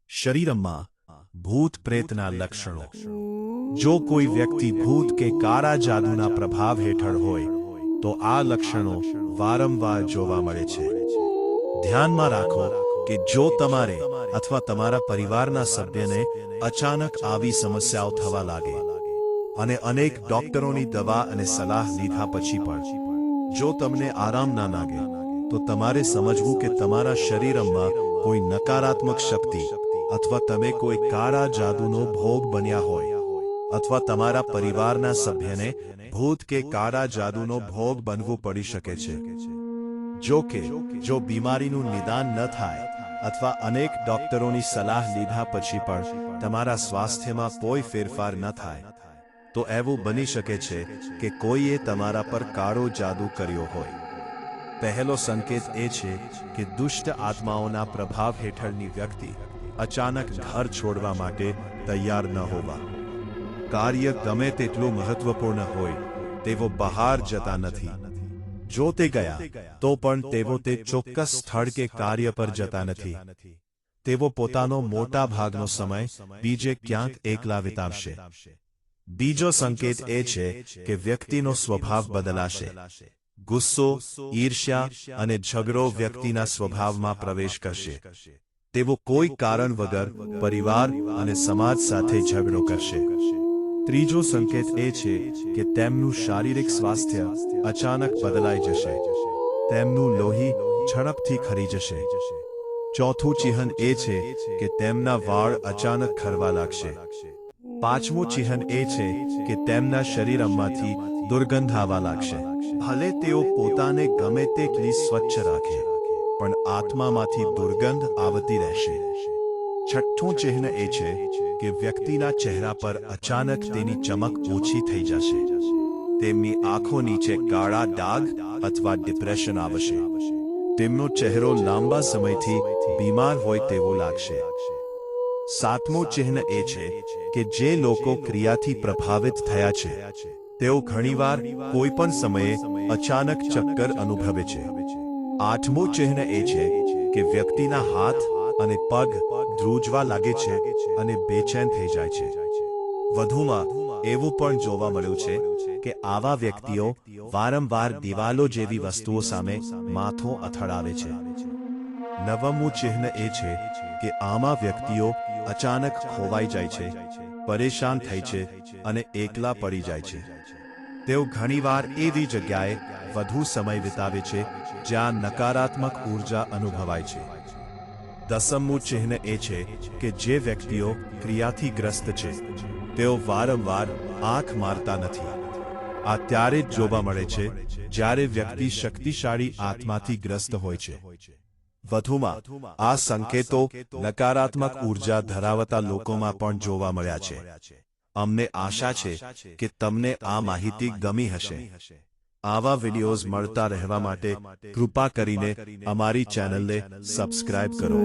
શરીરમાં ભૂત પ્રેતના લક્ષણો। જો કોઈ વ્યક્તિ ભૂત કે કાળા જાદુના પ્રભાવ હેઠળ હોય તો આ લક્ષણો વારંવાર જોવા મળે છે। ધ્યાનમાં રાખો કે જો તમારે અથવા તમારા પરિવારના સભ્યને અચાનક આવી સમસ્યાઓ થવા લાગે અને અનેક ડોક્ટરોની દવા અને સલાહ લીધા પછી પણ જો તમને આરામ ના લાગે તો તમારે સમજવું કે તમારા શરીરમાં કોઈ નકારાત્મક શક્તિ અથવા તમે કોઈ કાળા જાદુનો ભોગ બન્યા હોય અથવા તમારા પરિવારના સભ્યને ભૂત કે કાળા જાદુનો ભોગ બનવું પડી શકે છે। જો કે જો બીમારીનું નિદાન ન થાય અથવા અનેક ડોક્ટરોની સલાહ લીધા પછી પણ તમારા સ્વાસ્થ્યમાં કોઈ ફેરફાર ન થાય તો એવું બની શકે છે કે કોઈએ તમારા પર કાળો જાદુ કર્યો હોય। પહેલો સંકેત એ છે કે દુષ્ટ આત્માઓના પ્રભાવ હેઠળની વ્યક્તિ અચાનક ઘર છોડવા માટે તૈયાર ન હોવા। કાર્ય ગમે તેટલું મહત્વપૂર્ણ હોય તેઓ બહાર જતા નથી। જો તે ગયા તો પણ તેઓ તે ચોક્કસ સ્થળ કે કાર્ય પર જતા નથી। તેઓ પોતાનો મોટા ભાગનો સમય બીજે ક્યાંક એકલા વિતાવશે। બીજો સંકેત એ છે કે વ્યક્તિનો સ્વભાવ બદલાશે। ગુસ્સો, ઈર્ષ્યા અને ઝઘડો વ્યક્તિના સ્વભાવમાં પ્રવેશ કરશે। તેઓ કોઈ કારણ વગર પરિવાર અને સમાજ સાથે ઝઘડો કરશે। ત્રીજો સંકેત એ છે કે તેમનું શારીરિક સ્વાસ્થ્ય અચાનક બદલાઈ જશે। તેમનું લોહી ઝડપથી ખરી જશે। ચોથું ચિહ્ન એ છે કે તેમના વાળ અચાનક ખરવા લાગશે। પાંચમું ચિહ્ન એ છે કે તેમના શરીરમાંથી દુર્ગંધ આવવા લાગશે। ભલે તેઓ પોતાને ગમે તેટલી સ્વચ્છ રાખે પણ આત્મામાંથી દુર્ગંધ આવતી રહેશે। છઠ્ઠું ચિહ્ન એ છે કે વ્યક્તિના ચહેરા પર અચાનક તેની ચમક ઓછી થઈ જશે। તેમની આંખો નીચે કાળા ડાઘ અથવા ડિપ્રેશન આવશે। તેમનો ચહેરો લાંબા સમયથી બીમાર હોય તેવો લાગશે। સાતમું ચિહ્ન એ છે કે જે લોકો ક્રિયાથી પ્રભાવિત થયા છે તેઓ ઘણીવાર કોઈ પણ સમયે અચાનક ચક્કર અનુભવે છે। આઠમું ચિહ્ન એ છે કે વ્યક્તિના હાથ અને પગ ધ્રુજવા લાગે છે અને બેચેન થઈ જાય છે। વધુમાં એવું પણ જોવા મળ્યું છે કે આવા વ્યક્તિઓ વારંવાર દિવાલો જેવી વસ્તુઓ સામે માથું અથડાવે છે। નવમું ચિહ્ન એ છે કે આમાં વ્યક્તિઓ અચાનક ખોવાઈ જાય છે, પરેશાન થાય છે અને એકલા પડી જાય છે। તેઓ ઘણીવાર એવી જગ્યાએ વધુ સમય વિતાવે છે જ્યાં નકારાત્મક ઊર્જા અનુભવાય છે। દસમું ચિહ્ન એ છે કે જે વ્યક્તિઓ ક્રિયાથી ગ્રસ્ત છે તેઓ વારંવાર આંખ મારતા નથી। આ ત્યારે જ જોવા મળે છે જ્યારે વ્યક્તિ શક્તિશાળી આત્માથી ગ્રસ્ત હોય છે। વધુમાં આ સંકેતો નકારાત્મક ઊર્જા ધરાવતા લોકોમાં પણ જોવા મળ્યા છે। અમને આશા છે કે તમને આ માહિતી ગમી હશે। આવા વિડિયોઝ મળતા રહેવા માટે કૃપા કરીને અમારી ચેનલને સબસ્ક્રાઇબ કરો।